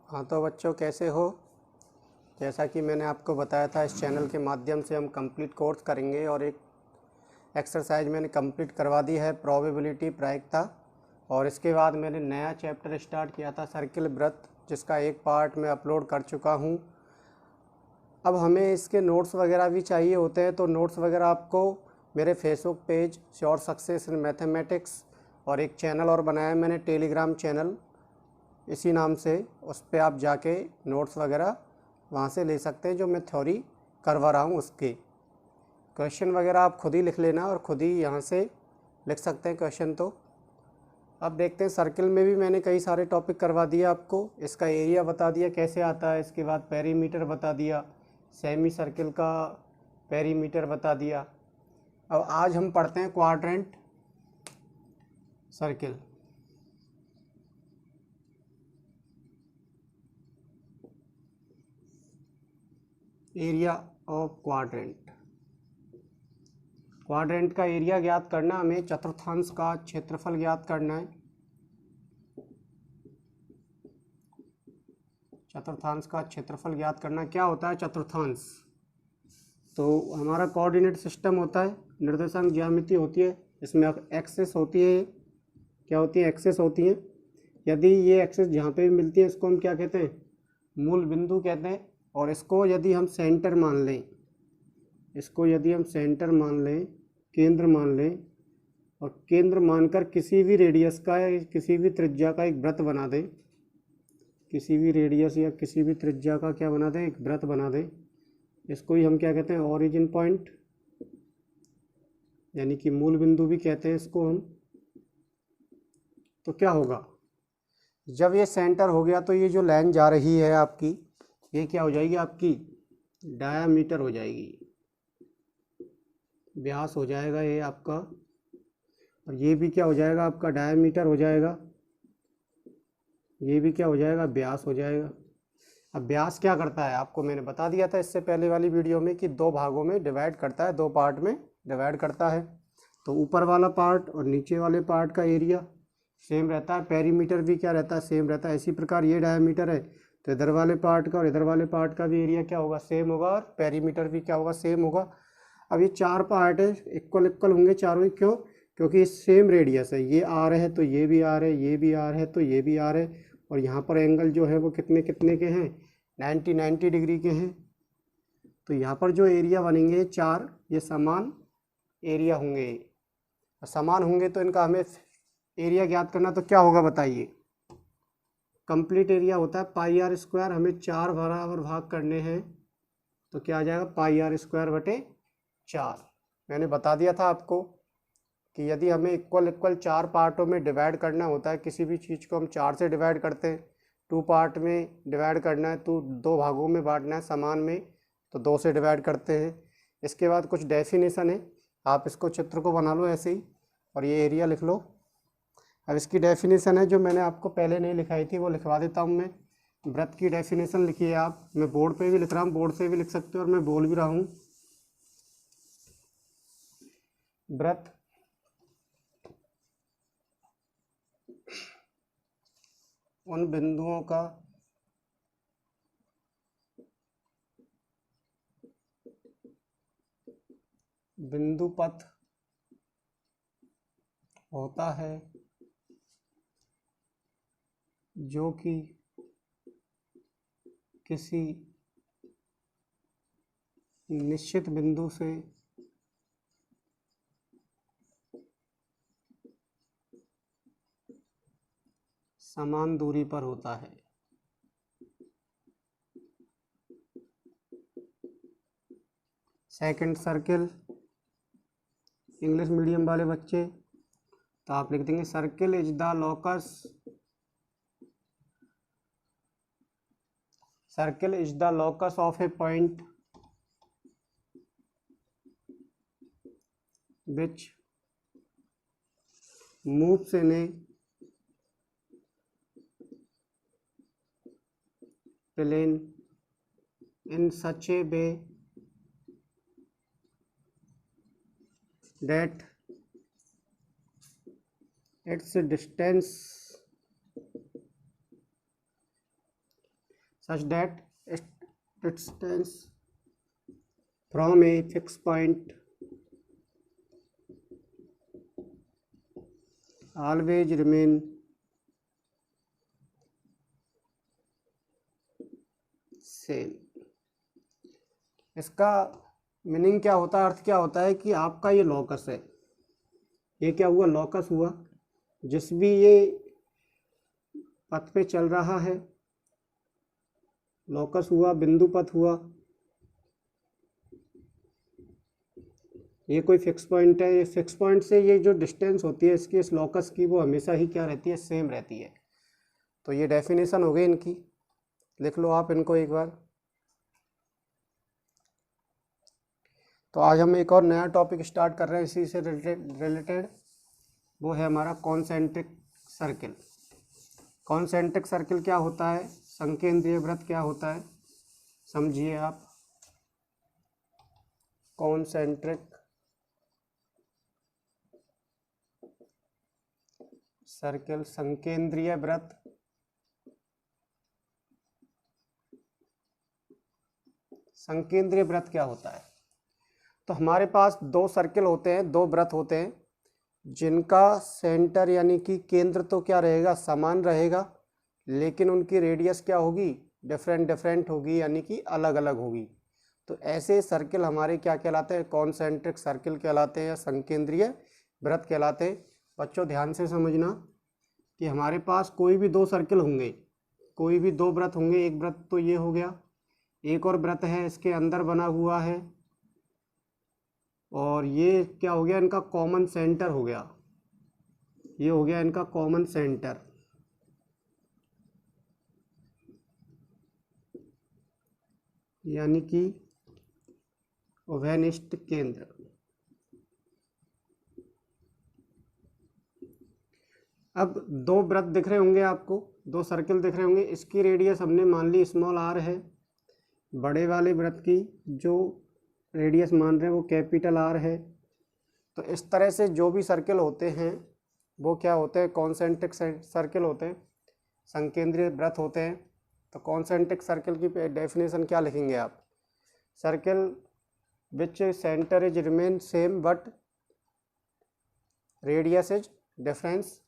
हाँ तो बच्चों कैसे हो। जैसा कि मैंने आपको बताया था, इस चैनल के माध्यम से हम कंप्लीट कोर्स करेंगे और एक एक्सरसाइज मैंने कंप्लीट करवा दी है, प्रोबेबिलिटी प्रायिकता। और इसके बाद मैंने नया चैप्टर स्टार्ट किया था, सर्किल वृत्त, जिसका एक पार्ट मैं अपलोड कर चुका हूँ। अब हमें इसके नोट्स वगैरह भी चाहिए होते हैं, तो नोट्स वगैरह आपको मेरे Facebook page sure success in mathematics, और एक चैनल और बनाया है मैंने, टेलीग्राम चैनल इसी नाम से, उस पर आप जाके नोट्स वगैरह वहाँ से ले सकते हैं, जो मैं थ्योरी करवा रहा हूँ उसके क्वेश्चन वगैरह आप खुद ही लिख लेना और खुद ही यहाँ से लिख सकते हैं क्वेश्चन। तो अब देखते हैं, सर्किल में भी मैंने कई सारे टॉपिक करवा दिए आपको। इसका एरिया बता दिया कैसे आता है, इसके बाद पेरीमीटर बता दिया, सेमी सर्किल का पेरीमीटर बता दिया। अब आज हम पढ़ते हैं quadrant circle. Area of quadrant. Quadrant का एरिया ज्ञात करना, हमें चतुर्थांश का क्षेत्रफल ज्ञात करना है। चतुर्थांश का क्षेत्रफल ज्ञात करना। क्या होता है चतुर्थांश? तो हमारा कोऑर्डिनेट सिस्टम होता है, निर्देशांक ज्यामिति होती है, इसमें एक्सेस होती है। क्या होती है? एक्सेस होती है। यदि ये एक्सेस जहाँ पे भी मिलती है, इसको हम क्या कहते हैं? मूल बिंदु कहते हैं। और इसको यदि हम सेंटर मान लें, इसको यदि हम सेंटर मान लें, केंद्र मान लें, और केंद्र मानकर किसी भी रेडियस का या किसी भी त्रिज्या का एक वृत्त बना दें, किसी भी रेडियस या किसी भी त्रिज्या का क्या बना दें? एक वृत्त बना दें। इसको ही हम क्या कहते हैं? ओरिजिन पॉइंट, यानी कि मूल बिंदु भी कहते हैं इसको हम। तो क्या होगा जब ये सेंटर हो गया, तो ये जो लाइन जा रही है आपकी, ये क्या हो जाएगी? आपकी डायामीटर हो जाएगी, व्यास हो जाएगा ये आपका। और ये भी क्या हो जाएगा? आपका डायामीटर हो जाएगा। ये भी क्या हो जाएगा? व्यास हो जाएगा। अब व्यास क्या करता है, आपको मैंने बता दिया था इससे पहले वाली वीडियो में, कि दो भागों में डिवाइड करता है, दो पार्ट में डिवाइड करता है। तो ऊपर वाला पार्ट और नीचे वाले पार्ट का एरिया सेम रहता है, पेरीमीटर भी क्या रहता है? सेम रहता है। इसी प्रकार ये डायमीटर है, तो इधर वाले पार्ट का और इधर वाले पार्ट का भी एरिया क्या होगा? सेम होगा, और पेरीमीटर भी क्या होगा? सेम होगा। अब ये चार पार्ट है, इक्वल इक्वल होंगे चारों ही। क्यों? क्योंकि सेम रेडियस है। ये आर है तो ये भी आर है, ये भी आर है तो ये भी आर है, और यहाँ पर एंगल जो है वो कितने कितने के हैं? 90 डिग्री के हैं। तो यहाँ पर जो एरिया बनेंगे चार, ये समान एरिया होंगे। समान होंगे तो इनका हमें एरिया ज्ञात करना। तो क्या होगा बताइए? कंप्लीट एरिया होता है पाई आर स्क्वायर। हमें चार बराबर भाग करने हैं, तो क्या आ जाएगा? पाई आर स्क्वायर बटे चार। मैंने बता दिया था आपको कि यदि हमें इक्वल इक्वल चार पार्टों में डिवाइड करना होता है, किसी भी चीज़ को हम चार से डिवाइड करते हैं। टू पार्ट में डिवाइड करना है, तो दो भागों में बांटना है समान में, तो दो से डिवाइड करते हैं। इसके बाद कुछ डेफिनेशन है, आप इसको चित्र को बना लो ऐसे ही, और ये एरिया लिख लो। अब इसकी डेफिनेशन है जो मैंने आपको पहले नहीं लिखाई थी, वो लिखवा देता हूँ मैं। वृत्त की डेफिनेशन लिखिए आप। मैं बोर्ड पे भी लिख रहा हूँ, बोर्ड से भी लिख सकते हो, और मैं बोल भी रहा हूँ। वृत्त उन बिंदुओं का बिंदु पथ होता है जो कि किसी निश्चित बिंदु से समान दूरी पर होता है। सेकंड सर्किल, इंग्लिश मीडियम वाले बच्चे, तो आप लिख देंगे circle is the locus, circle is the locus of A point which moves in a plane in such a way that its distance such that its distance from a fixed point always remain same. इसका meaning क्या होता है, अर्थ क्या होता है कि आपका ये लॉकस है, ये क्या हुआ, लॉकस हुआ। जिस भी ये पथ पे चल रहा है, लॉकस हुआ, बिंदु पथ हुआ, ये कोई फिक्स पॉइंट है, ये फिक्स पॉइंट से ये जो डिस्टेंस होती है इसकी, इस लॉकस की, वो हमेशा ही क्या रहती है, सेम रहती है। तो ये डेफिनेशन हो गई इनकी, लिख लो आप इनको एक बार। तो आज हम एक और नया टॉपिक स्टार्ट कर रहे हैं इसी से रिलेटेड, वो है हमारा कॉन्सेंट्रिक सर्किल। कॉन्सेंट्रिक सर्किल क्या होता है, संकेंद्रीय वृत्त क्या होता है, समझिए आप। कॉन्सेंट्रिक सर्किल, संकेंद्रीय वृत्त, संकेंद्रीय वृत्त क्या होता है। तो हमारे पास दो सर्किल होते हैं, दो वृत्त होते हैं, जिनका सेंटर यानी कि केंद्र तो क्या रहेगा, समान रहेगा, लेकिन उनकी रेडियस क्या होगी, डिफरेंट होगी, यानी कि अलग अलग होगी। तो ऐसे सर्किल हमारे क्या कहलाते हैं, कॉन्सेंट्रिक सर्किल कहलाते हैं या संकेंद्रीय वृत्त कहलाते हैं। बच्चों ध्यान से समझना कि हमारे पास कोई भी दो सर्किल होंगे, कोई भी दो वृत्त होंगे, एक वृत्त तो ये हो गया, एक और वृत्त है इसके अंदर बना हुआ है, और ये क्या हो गया, इनका कॉमन सेंटर हो गया, ये हो गया इनका कॉमन सेंटर, यानी कि उभयनिष्ठ केंद्र। अब दो वृत्त दिख रहे होंगे आपको, दो सर्किल दिख रहे होंगे, इसकी रेडियस हमने मान ली स्मॉल आर है, बड़े वाले वृत्त की जो रेडियस मान रहे हैं वो कैपिटल आर है। तो इस तरह से जो भी सर्किल होते हैं वो क्या होते हैं, कॉन्सेंट्रिक सर्किल होते हैं, संकेंद्रीय वृत्त होते हैं। तो कॉन्सेंट्रिक सर्किल की डेफिनेशन क्या लिखेंगे आप, circle which centre is remain same but radius is difference.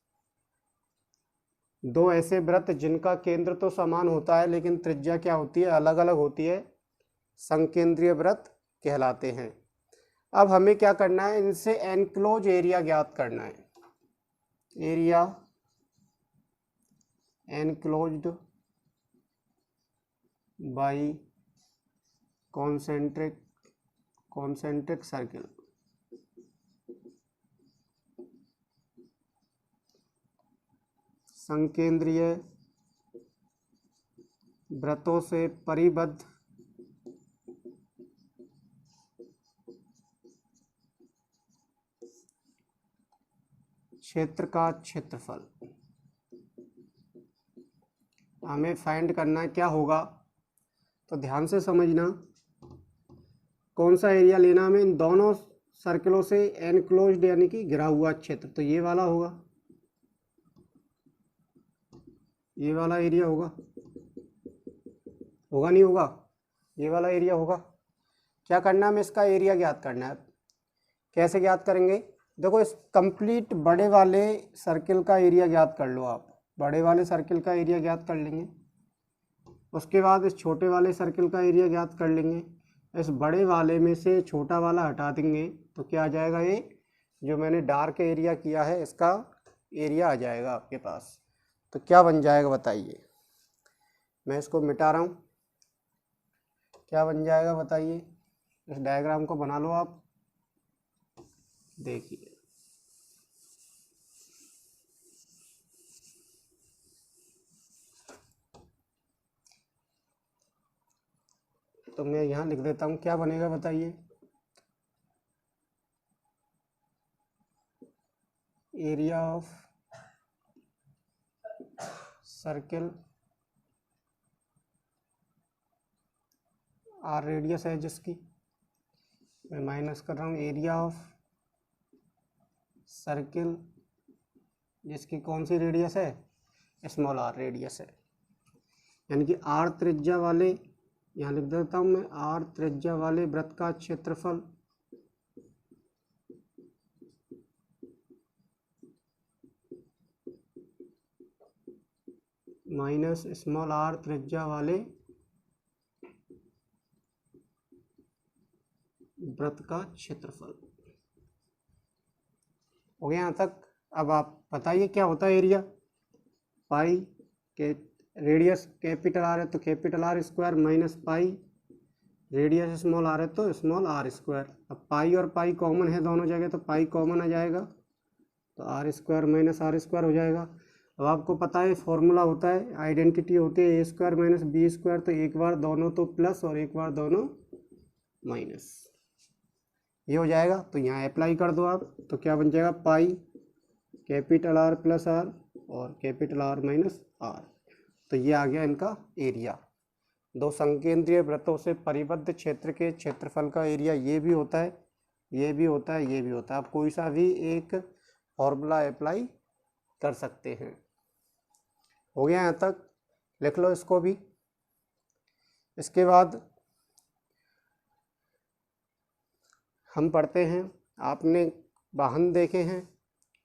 दो ऐसे वृत्त जिनका केंद्र तो समान होता है लेकिन त्रिज्या क्या होती है, अलग अलग होती है, संकेंद्रीय वृत्त कहलाते हैं। अब हमें क्या करना है, इनसे एनक्लोज एरिया ज्ञात करना है, area enclosed by concentric circle. संकेंद्रीय वृत्तों से परिबद्ध क्षेत्र का क्षेत्रफल हमें फाइंड करना है। क्या होगा, तो ध्यान से समझना, कौन सा एरिया लेना हमें, इन दोनों सर्किलों से एनक्लोज्ड यानी कि घिरा हुआ क्षेत्र, तो ये वाला होगा, ये वाला एरिया होगा, होगा नहीं होगा, ये वाला एरिया होगा। क्या करना है, हमें इसका एरिया ज्ञात करना है। कैसे ज्ञात करेंगे, देखो इस कंप्लीट बड़े वाले सर्किल का एरिया ज्ञात कर लो आप, बड़े वाले सर्किल का एरिया ज्ञात कर लेंगे, उसके बाद इस छोटे वाले सर्किल का एरिया ज्ञात कर लेंगे, इस बड़े वाले में से छोटा वाला हटा देंगे तो क्या आ जाएगा, ये जो मैंने डार्क एरिया किया है इसका एरिया आ जाएगा आपके पास। तो क्या बन जाएगा बताइए, मैं इसको मिटा रहा हूँ, क्या बन जाएगा बताइए, इस डायग्राम को बना लो आप, देखिए तो मैं यहाँ लिख देता हूँ, क्या बनेगा बताइए, area of circle, R radius है जिसकी, मैं माइनस कर रहा हूँ, एरिया ऑफ सर्किल जिसकी कौन सी रेडियस है, स्मॉल आर रेडियस है। यानी कि आर त्रिज्या वाले, यहाँ लिख देता हूँ मैं, आर त्रिज्या वाले वृत्त का क्षेत्रफल माइनस स्मॉल आर त्रिज्या वाले वृत्त का क्षेत्रफल। हो गया यहाँ तक। अब आप बताइए क्या होता है एरिया। पाई के रेडियस कैपिटल आर है तो capital R square minus pi, radius small R है तो स्मॉल आर स्क्वायर। अब पाई और पाई कॉमन है दोनों जगह, तो पाई कॉमन आ जाएगा तो R square minus R square हो जाएगा। अब आपको पता है फॉर्मूला होता है, आइडेंटिटी होती है ए स्क्वायर माइनस बी स्क्वायर, तो एक बार दोनों तो प्लस और एक बार दोनों माइनस, ये हो जाएगा। तो यहाँ अप्लाई कर दो आप, तो क्या बन जाएगा, pi capital R plus R और कैपिटल आर माइनस आर। तो ये आ गया इनका एरिया। दो संकेंद्रीय वृत्तों से परिबद्ध क्षेत्र के क्षेत्रफल का एरिया ये भी होता है, ये भी होता है, ये भी होता है। आप कोई सा भी एक फॉर्मूला अप्लाई कर सकते हैं। हो गया यहाँ तक, लिख लो इसको भी। इसके बाद हम पढ़ते हैं, आपने वाहन देखे हैं,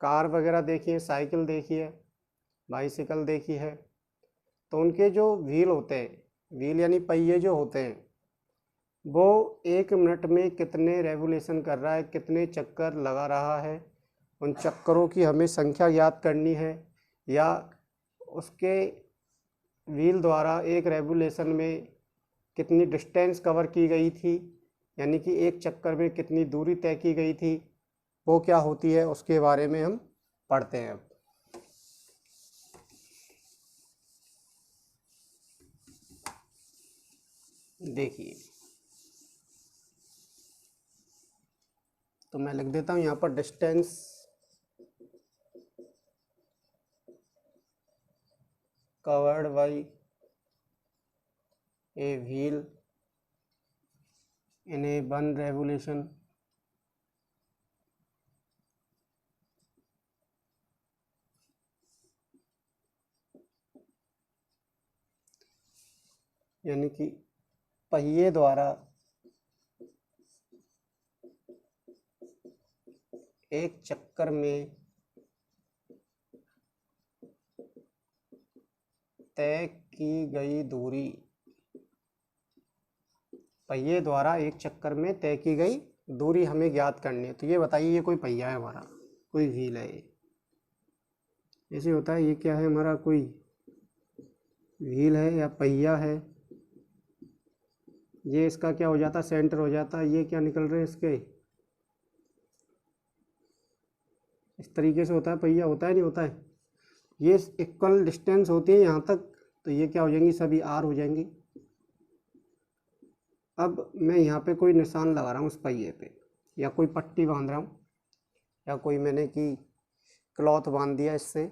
कार वगैरह देखी है, साइकिल देखी है, बाइसिकल देखी है, तो उनके जो व्हील होते हैं, व्हील यानी पहिए जो होते हैं, वो 1 मिनट में कितने रेवोल्यूशन कर रहा है, कितने चक्कर लगा रहा है, उन चक्करों की हमें संख्या याद करनी है, या उसके व्हील द्वारा एक रेवोल्यूशन में कितनी डिस्टेंस कवर की गई थी, यानी कि एक चक्कर में कितनी दूरी तय की गई थी, वो क्या होती है, उसके बारे में हम पढ़ते हैं। अब देखिए, तो मैं लिख देता हूँ यहाँ पर distance covered by A wheel in A 1 revolution यानी कि पहिए द्वारा एक चक्कर में तय की गई दूरी, पहिए द्वारा एक चक्कर में तय की गई दूरी हमें ज्ञात करनी है। तो ये बताइए, ये कोई पहिया है हमारा, कोई व्हील है, ये ऐसे होता है, ये क्या है हमारा, कोई व्हील है या पहिया है, ये इसका क्या हो जाता है, सेंटर हो जाता है, ये क्या निकल रहे हैं इसके, इस तरीके से होता है पहिया, होता है नहीं होता है, ये इक्वल डिस्टेंस होती है यहाँ तक, तो ये क्या हो जाएंगी, सभी आर हो जाएंगी। अब मैं यहाँ पे कोई निशान लगा रहा हूँ उस पहिए पे, या कोई पट्टी बांध रहा हूँ, या कोई मैंने की क्लॉथ बांध दिया इससे,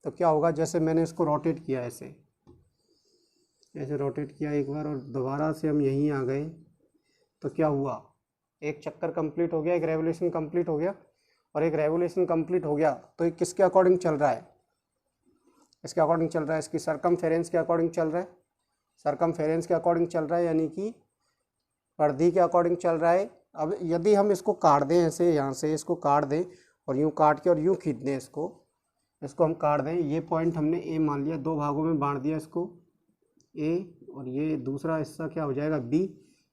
तो क्या होगा, जैसे मैंने इसको रोटेट किया, ऐसे ऐसे रोटेट किया एक बार और दोबारा से हम यहीं आ गए, तो क्या हुआ, एक चक्कर कंप्लीट हो गया, एक रेवोल्यूशन कंप्लीट हो गया, और एक रेवोल्यूशन कंप्लीट हो गया तो ये किसके अकॉर्डिंग चल रहा है, इसके अकॉर्डिंग चल रहा है, इसकी सरकमफेरेंस के अकॉर्डिंग चल रहा है, सरकमफेरेंस के अकॉर्डिंग चल रहा है, यानी कि परिधि के अकॉर्डिंग चल रहा है। अब यदि हम इसको काट दें ऐसे, यहाँ से इसको काट दें और यूँ काट के और यूँ खींच दें इसको हम काट दें, ये पॉइंट हमने ए मान लिया, 2 भागों में बांट दिया इसको, ए, और ये दूसरा हिस्सा क्या हो जाएगा, बी,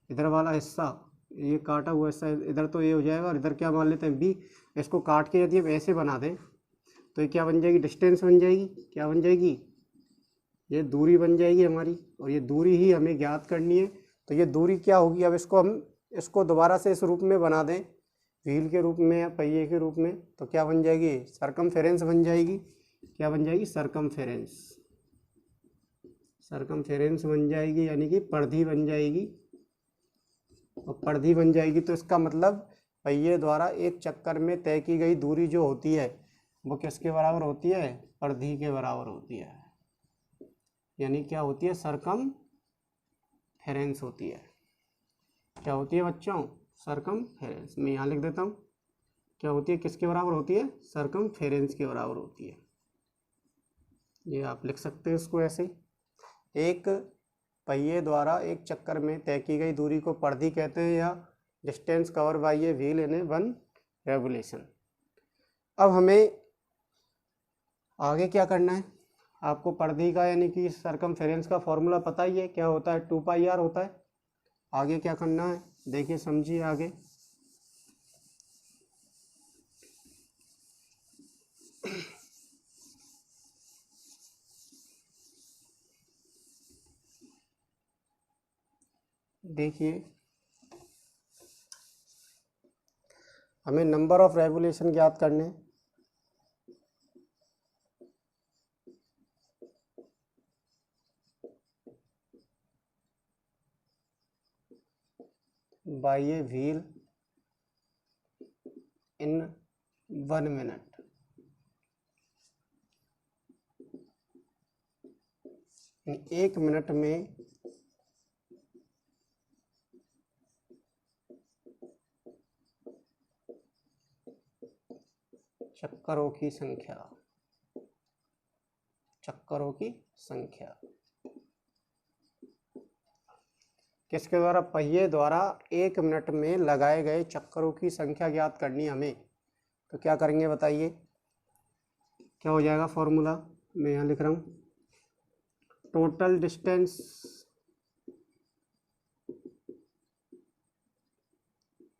इधर वाला हिस्सा, ये काटा हुआ हिस्सा इधर तो ए हो जाएगा, और इधर क्या मान लेते हैं, बी। इसको काट के यदि हम ऐसे बना दें तो ये क्या बन जाएगी, डिस्टेंस बन जाएगी, क्या बन जाएगी, ये दूरी बन जाएगी हमारी, और ये दूरी ही हमें ज्ञात करनी है। तो ये दूरी क्या होगी, अब इसको दोबारा से इस रूप में बना दें, व्हील के रूप में या पहिए के रूप में, तो क्या बन जाएगी, सरकमफेरेंस बन जाएगी, क्या बन जाएगी, सरकमफेरेंस, सरकमफेरेंस बन जाएगी, यानी कि परिधि बन जाएगी, और परिधि बन जाएगी तो इसका मतलब पहिए द्वारा एक चक्कर में तय की गई दूरी जो होती है वो किसके बराबर होती है, परिधि के बराबर होती है, यानी क्या होती है, सरकमफेरेंस होती है। क्या होती है बच्चों, सरकमफेरेंस। मैं यहाँ लिख देता हूँ, क्या होती है, किसके बराबर होती है, सरकमफेरेंस के बराबर होती है। ये आप लिख सकते हैं इसको ऐसे। एक पहिए द्वारा एक चक्कर में तय की गई दूरी को परिधि कहते हैं, या distance cover by a wheel in A one revolution. अब हमें आगे क्या करना है, आपको परिधि का यानी कि सरकमफेरेंस का फॉर्मूला पता ही है, क्या होता है, 2πr होता है। आगे क्या करना है, देखिए समझिए आगे। देखिए हमें नंबर ऑफ रेवोल्यूशन ज्ञात करने हैं। By a wheel in 1 minute. एक मिनट में चक्करों की संख्या, चक्करों की संख्या किसके द्वारा, पहिए द्वारा एक मिनट में लगाए गए चक्करों की संख्या ज्ञात करनी हमें। तो क्या करेंगे बताइए, क्या हो जाएगा फॉर्मूला, मैं यहाँ लिख रहा हूँ, टोटल डिस्टेंस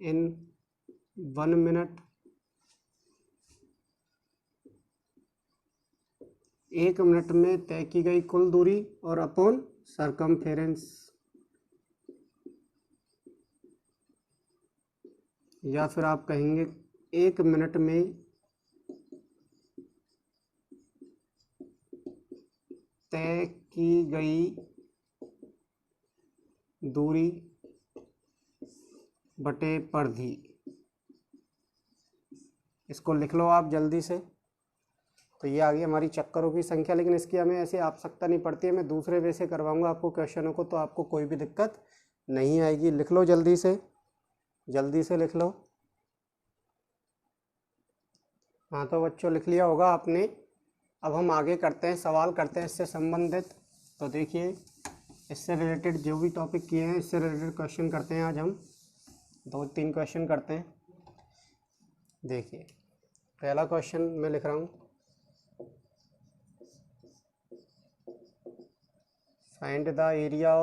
इन 1 मिनट, एक मिनट में तय की गई कुल दूरी, और अपॉन सरकमफेरेंस, या फिर आप कहेंगे एक मिनट में तय की गई दूरी बटे परिधि। इसको लिख लो आप जल्दी से। तो ये आ गई हमारी चक्करों की संख्या, लेकिन इसकी हमें ऐसे आवश्यकता नहीं पड़ती है, मैं दूसरे वे से करवाऊंगा आपको क्वेश्चनों को, तो आपको कोई भी दिक्कत नहीं आएगी। लिख लो जल्दी से, जल्दी से लिख लो। हाँ तो बच्चों लिख लिया होगा आपने। अब हम आगे करते हैं, सवाल करते हैं इससे संबंधित। तो देखिए इससे रिलेटेड जो भी टॉपिक किए हैं, इससे रिलेटेड क्वेश्चन करते हैं आज हम। 2-3 क्वेश्चन करते हैं। देखिए पहला क्वेश्चन मैं लिख रहा हूँ, find the area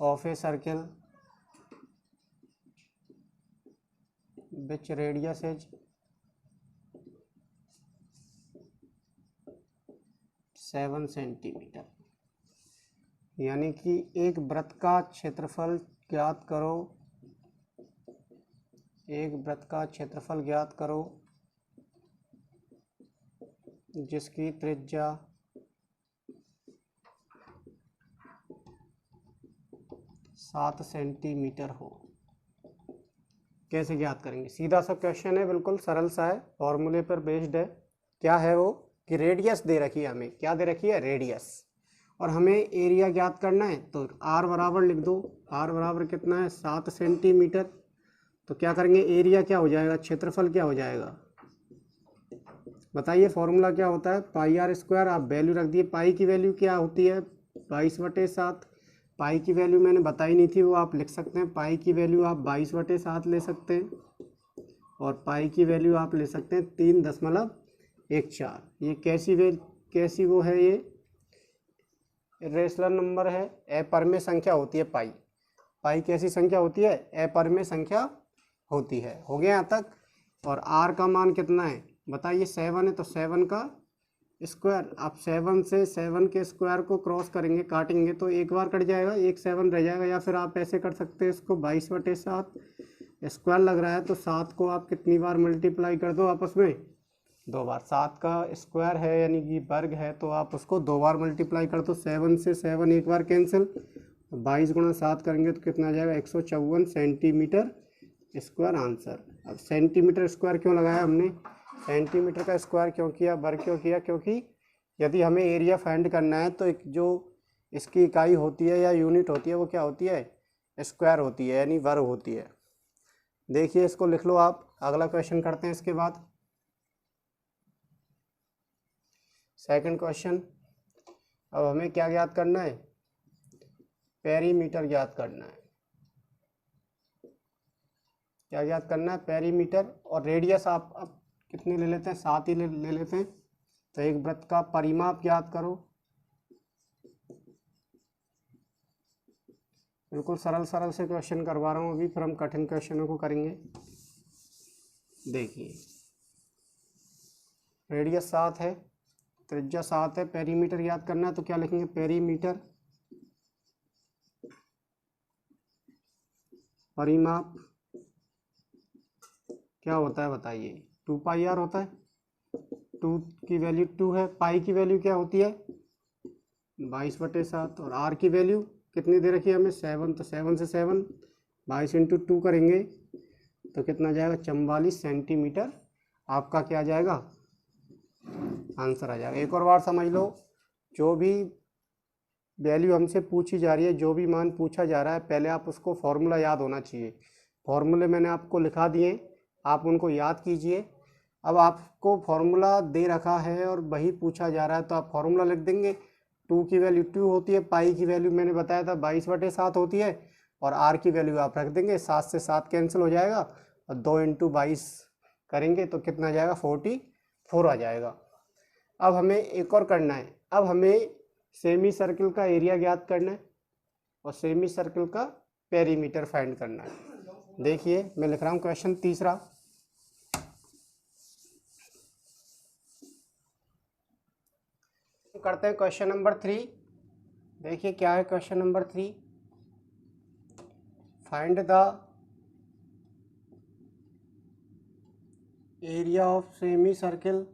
of a circle which radius is 7 centimetre. यानी कि एक वृत्त का क्षेत्रफल ज्ञात करो, एक वृत्त का क्षेत्रफल ज्ञात करो जिसकी त्रिज्या 7 सेंटीमीटर हो। कैसे ज्ञात करेंगे, सीधा सा क्वेश्चन है, बिल्कुल सरल सा है, फॉर्मूले पर बेस्ड है। क्या है वो कि रेडियस दे रखी है हमें, क्या दे रखी है, रेडियस, और हमें एरिया ज्ञात करना है। तो आर बराबर लिख दो, आर बराबर कितना है, 7 सेंटीमीटर। तो क्या करेंगे, एरिया क्या हो जाएगा, क्षेत्रफल क्या हो जाएगा, बताइए फॉर्मूला क्या होता है, पाई आर स्क्वायर। आप वैल्यू रख दिए, पाई की वैल्यू क्या होती है, 22/7। पाई की वैल्यू मैंने बताई नहीं थी, वो आप लिख सकते हैं। पाई की वैल्यू आप 22/7 ले सकते हैं, और पाई की वैल्यू आप ले सकते हैं 3.14। ये कैसी वो है, ये रेशनल नंबर है, अपरिमेय संख्या होती है पाई। पाई कैसी संख्या होती है, अपरिमेय संख्या होती है। हो गया यहाँ तक। और आर का मान कितना है बताइए, 7 है, तो 7 का स्क्वायर। आप 7 से 7 के स्क्वायर को क्रॉस करेंगे, काटेंगे, तो एक बार कट जाएगा, एक 7 रह जाएगा। या फिर आप ऐसे कर सकते हैं इसको, 22/7 स्क्वायर लग रहा है, तो 7 को आप कितनी बार मल्टीप्लाई कर दो आपस में, 2 बार। 7 का स्क्वायर है यानी कि वर्ग है, तो आप उसको 2 बार मल्टीप्लाई कर दो। 7 से 7 एक बार कैंसिल, 22 × 7 करेंगे तो कितना आ जाएगा, 154 सेंटीमीटर स्क्वायर आंसर। अब सेंटीमीटर स्क्वायर क्यों लगाया हमने, सेंटीमीटर का स्क्वायर क्यों किया, वर्ग क्यों किया, क्योंकि यदि हमें एरिया फाइंड करना है तो एक जो इसकी इकाई होती है या यूनिट होती है, वो क्या होती है, स्क्वायर होती है, यानी वर्ग होती है। देखिए इसको लिख लो आप। अगला क्वेश्चन करते हैं इसके बाद। Second question. अब हमें क्या ज्ञात करना है, पेरीमीटर ज्ञात करना है। क्या ज्ञात करना है, पेरीमीटर। और रेडियस आप अब कितने ले लेते हैं, 7 ही ले लेते हैं। तो एक वृत्त का परिमाप ज्ञात करो। बिल्कुल सरल सरल से क्वेश्चन करवा रहा हूँ अभी, फिर हम कठिन क्वेश्चनों को करेंगे। देखिए रेडियस 7 है, त्रिज्या 7 है, पेरीमीटर याद करना है। तो क्या लिखेंगे, पेरीमीटर परिमाप क्या होता है बताइए, 2πr होता है। 2 की वैल्यू 2 है, पाई की वैल्यू क्या होती है 22/7, और आर की वैल्यू कितनी दे रखी है हमें 7। तो 7 से 7 22 × 2 करेंगे तो कितना जाएगा 44 सेंटीमीटर। आपका क्या जाएगा आंसर आ जाएगा। एक और बार समझ लो, जो भी वैल्यू हमसे पूछी जा रही है, जो भी मान पूछा जा रहा है, पहले आप उसको फॉर्मूला याद होना चाहिए। फॉर्मूले मैंने आपको लिखा दिए, आप उनको याद कीजिए। अब आपको फॉर्मूला दे रखा है और वही पूछा जा रहा है तो आप फॉर्मूला लिख देंगे। 2 की वैल्यू 2 होती है, पाई की वैल्यू मैंने बताया था 22/7 होती है, और आर की वैल्यू आप रख देंगे। 7 से 7 कैंसिल हो जाएगा और 2 × 22 करेंगे तो कितना जाएगा 44 आ जाएगा। अब हमें एक और करना है, अब हमें सेमी सर्किल का एरिया ज्ञात करना है और सेमी सर्किल का पेरीमीटर फाइंड करना है। देखिए मैं लिख रहा हूँ क्वेश्चन तीसरा। करते हैं क्वेश्चन नंबर 3। देखिए क्या है question number 3, find the area of semicircle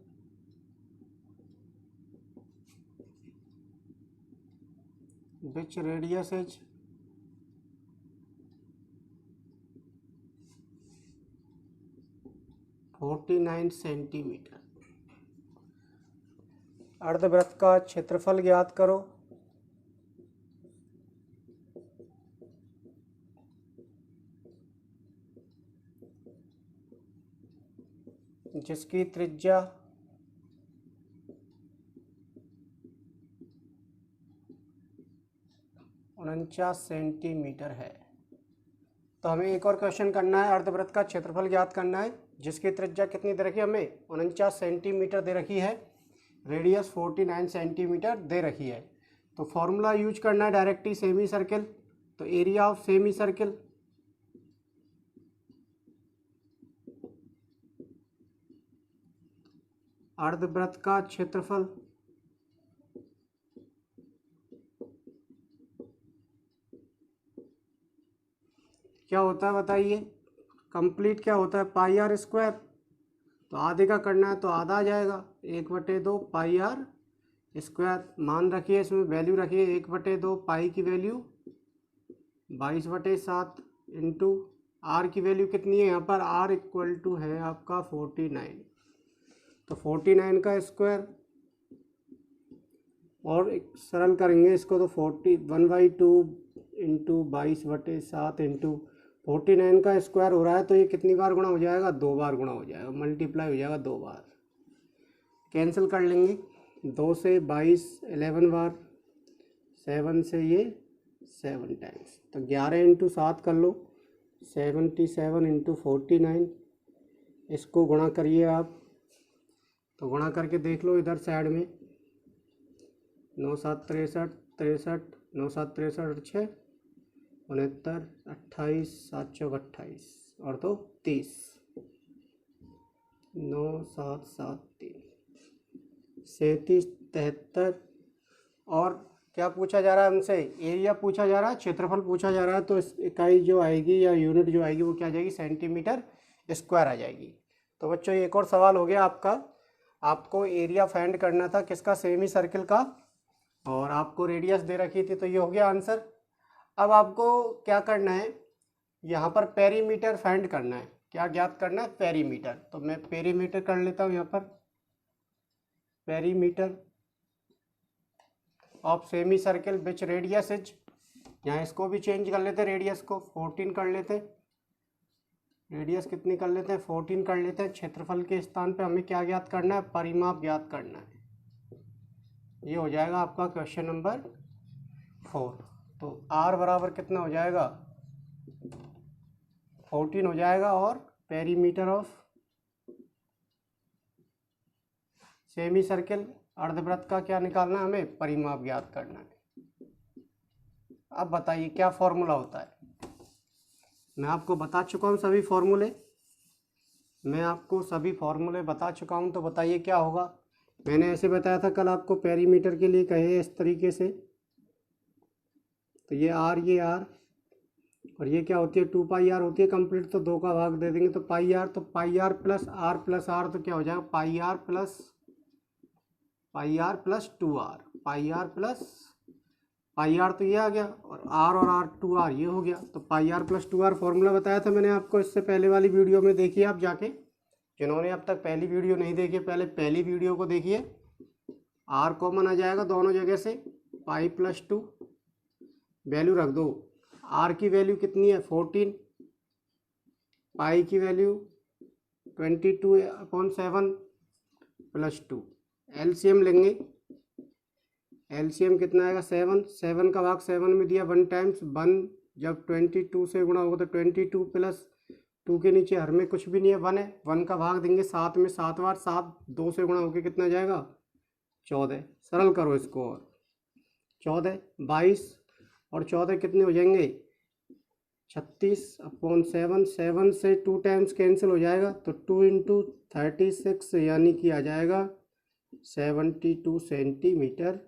which radius is 49 centimetre. अर्धवृत्त का क्षेत्रफल ज्ञात करो जिसकी त्रिज्या 49 सेंटीमीटर है। तो हमें एक और क्वेश्चन करना है, अर्धवृत्त का क्षेत्रफल ज्ञात करना है जिसकी त्रिज्या कितनी दे रखी है हमें 49 सेंटीमीटर दे रखी है, रेडियस 49 सेंटीमीटर दे रखी है। तो फॉर्मूला यूज करना है डायरेक्टली, सेमी सर्किल। तो एरिया ऑफ सेमी सर्किल अर्धवृत्त का क्षेत्रफल क्या होता है बताइए, कंप्लीट क्या होता है πr²। तो आधे का करना है तो आधा आ जाएगा 1/2 πr²। मान रखिए, इसमें वैल्यू रखिए 1/2, पाई की वैल्यू 22/7 इंटू आर की वैल्यू कितनी है यहाँ पर, आर इक्वल टू है आपका 49। तो 49 का स्क्वायर, और सरल करेंगे इसको तो 1/2 इंटू 22/7 इंटू 49 का स्क्वायर हो रहा है। तो ये कितनी बार गुणा हो जाएगा, 2 बार गुणा हो जाएगा, मल्टीप्लाई हो जाएगा 2 बार। कैंसिल कर लेंगे, 2 से 22 11 बार, 7 से ये 7 टाइम्स। तो 11 × 7 कर लो, 77 इंटू 49। इसको गुणा करिए आप, तो गुणा करके देख लो इधर साइड में, 9 7 63 63, 9 7 63 6 69 28 7 चौक 28 और तो 30, 9 7 7 3 37 73। और क्या पूछा जा रहा है हमसे, एरिया पूछा जा रहा है, क्षेत्रफल पूछा जा रहा है। तो इस इकाई जो आएगी या यूनिट जो आएगी वो क्या आ जाएगी, सेंटीमीटर स्क्वायर आ जाएगी। तो बच्चों एक और सवाल हो गया आपका, आपको एरिया फाइंड करना था किसका, सेमी सर्किल का, और आपको रेडियस दे रखी थी, तो ये हो गया आंसर। अब आपको क्या करना है, यहाँ पर पेरीमीटर फाइंड करना है। क्या ज्ञात करना है, पेरीमीटर। तो मैं पेरीमीटर कर लेता हूँ यहाँ पर, perimeter of semi circle which radius is, यहाँ इसको भी चेंज कर लेते हैं, रेडियस को 14 कर लेते हैं, रेडियस कितनी कर लेते हैं 14 कर लेते हैं। क्षेत्रफल के स्थान पे हमें क्या ज्ञात करना है, परिमाप ज्ञात करना है। ये हो जाएगा आपका क्वेश्चन नंबर 4। तो R बराबर कितना हो जाएगा, 14 हो जाएगा। और पेरीमीटर ऑफ सेमी सर्किल, अर्धवृत्त का क्या निकालना है, हमें परिमाप ज्ञात करना है। अब बताइए क्या फॉर्मूला होता है। मैं आपको बता चुका हूँ सभी फॉर्मूले, बता चुका हूँ। तो बताइए क्या होगा। मैंने ऐसे बताया था कल आपको, पेरीमीटर के लिए कहे इस तरीके से। तो ये R, ये R, और ये क्या होती है 2 पाई R होती है कंप्लीट। तो 2 का भाग दे देंगे तो पाई R। तो पाई R plus R plus R तो क्या हो जाएगा, पाई R प्लस 2R। पाई R तो ये आ गया, और R 2R ये हो गया। तो पाई R प्लस 2R फॉर्मूला बताया था मैंने आपको इससे पहले वाली वीडियो में। देखिए आप जाके, जिन्होंने अब तक पहली वीडियो नहीं देखी, पहले पहली वीडियो को देखिए। R कॉमन आ जाएगा दोनों जगह से, पाई प्लस 2, वैल्यू रख दो। R की वैल्यू कितनी है 14, पाई की वैल्यू 22/7 प्लस 2। एलसीएम लेंगे, एलसीएम कितना आएगा 7 का भाग 7 में दिया 1 टाइम्स 1। जब 22 से गुणा होगा तो 22 प्लस 2 के नीचे हर में कुछ भी नहीं है, 1 है। 1 का भाग देंगे 7 में 7 बार, 7 2 से गुणा होकर कितना जाएगा 14। सरल करो इसको, और 14 22 और 14 कितने हो जाएंगे 36/7। 7 से 2 टाइम्स कैंसिल हो जाएगा, तो 2 × 36 यानी कि आ जाएगा 72 सेंटीमीटर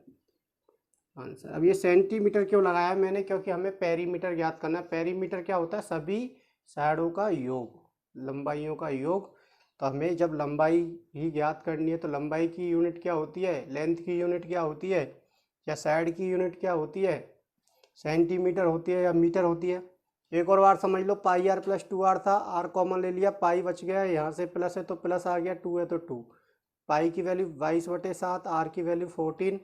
आंसर। अब ये सेंटीमीटर क्यों लगाया मैंने, क्योंकि हमें पेरीमीटर ज्ञात करना है। पेरीमीटर क्या होता है, सभी साइडों का योग, लंबाइयों का योग। तो हमें जब लंबाई ही ज्ञात करनी है तो लंबाई की यूनिट क्या होती है, लेंथ की यूनिट क्या होती है, या साइड की यूनिट क्या होती है, सेंटीमीटर होती है या मीटर होती है। एक और बार समझ लो, पाई R प्लस 2R था, R कॉमन ले लिया, पाई बच गया, यहाँ से प्लस है तो प्लस आ गया, 2 है तो 2। पाई की वैल्यू 22/7, R की वैल्यू 14,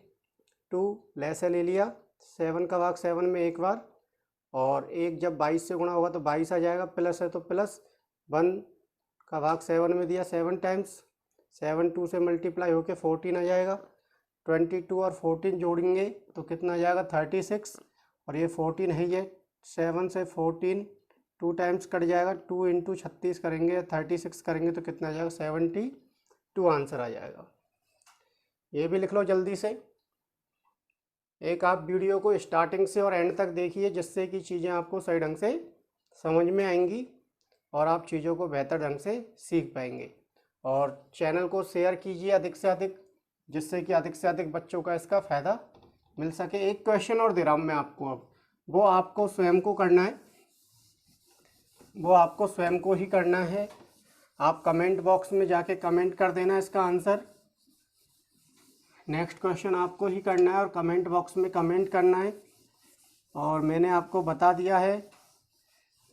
2 लेस ले लिया, 7 का भाग 7 में एक बार, और एक जब 22 से गुणा होगा तो 22 आ जाएगा, प्लस है तो प्लस, 1 का भाग 7 में दिया 7 टाइम्स, 7 2 से मल्टीप्लाई होके 14 आ जाएगा। 22 और 14 जोड़ेंगे तो कितना आ जाएगा 36, और ये 14 है, ये 7 से 14 2 टाइम्स कट जाएगा, 2 × 36 करेंगे 36 करेंगे तो कितना आ जाएगा 72 आंसर आ जाएगा। ये भी लिख लो जल्दी से। एक आप वीडियो को स्टार्टिंग से और एंड तक देखिए, जिससे कि चीज़ें आपको सही ढंग से समझ में आएंगी और आप चीज़ों को बेहतर ढंग से सीख पाएंगे। और चैनल को शेयर कीजिए अधिक से अधिक, जिससे कि अधिक से अधिक बच्चों का इसका फ़ायदा मिल सके। एक क्वेश्चन और दे रहा हूँ मैं आपको, अब वो आपको स्वयं को करना है, वो आपको स्वयं को ही करना है। आप कमेंट बॉक्स में जाके कमेंट कर देना इसका आंसर। नेक्स्ट क्वेश्चन आपको ही करना है और कमेंट बॉक्स में कमेंट करना है। और मैंने आपको बता दिया है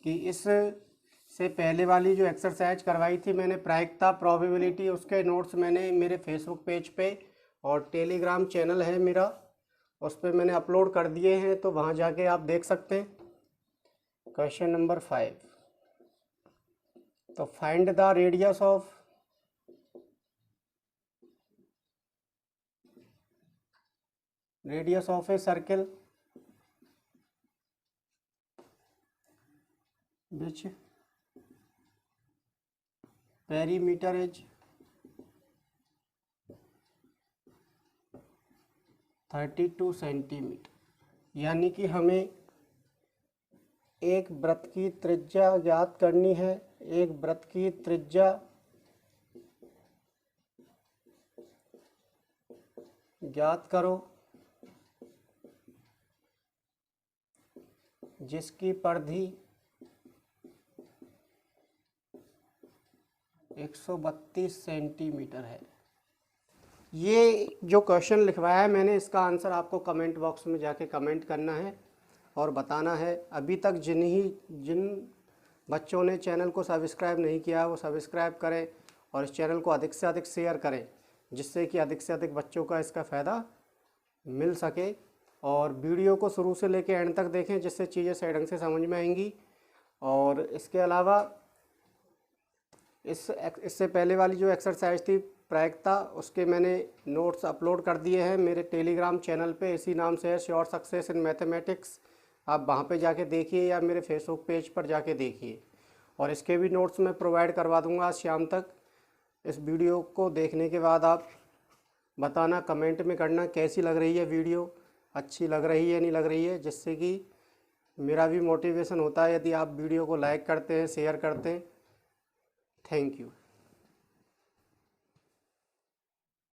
कि इस से पहले वाली जो एक्सरसाइज करवाई थी मैंने, प्रायिकता प्रोबेबिलिटी, उसके नोट्स मैंने मेरे फेसबुक पेज पे और टेलीग्राम चैनल है मेरा, उस पर मैंने अपलोड कर दिए हैं, तो वहाँ जाके आप देख सकते हैं। क्वेश्चन नंबर 5, तो find the radius of a circle which perimeter is 32 centimetre. यानी कि हमें एक वृत्त की त्रिज्या ज्ञात करनी है। एक वृत्त की त्रिज्या ज्ञात करो जिसकी परिधि 132 सेंटीमीटर है। ये जो क्वेश्चन लिखवाया है मैंने, इसका आंसर आपको कमेंट बॉक्स में जाके कमेंट करना है और बताना है। अभी तक जिन बच्चों ने चैनल को सब्सक्राइब नहीं किया वो सब्सक्राइब करें और इस चैनल को अधिक से अधिक शेयर करें, जिससे कि अधिक से अधिक बच्चों का इसका फ़ायदा मिल सके। और वीडियो को शुरू से लेकर एंड तक देखें, जिससे चीज़ें सही ढंग से समझ में आएंगी। और इसके अलावा इससे पहले वाली जो एक्सरसाइज थी प्रायिकता उसके मैंने नोट्स अपलोड कर दिए हैं मेरे टेलीग्राम चैनल पे, इसी नाम से है श्योर सक्सेस इन मैथमेटिक्स। आप वहाँ पे जाके देखिए या मेरे फेसबुक पेज पर जाके देखिए, और इसके भी नोट्स मैं प्रोवाइड करवा दूँगा आज शाम तक। इस वीडियो को देखने के बाद आप बताना, कमेंट में करना कैसी लग रही है वीडियो, अच्छी लग रही है नहीं लग रही है, जिससे कि मेरा भी मोटिवेशन होता है यदि आप वीडियो को लाइक करते हैं, शेयर करते हैं। Thank you.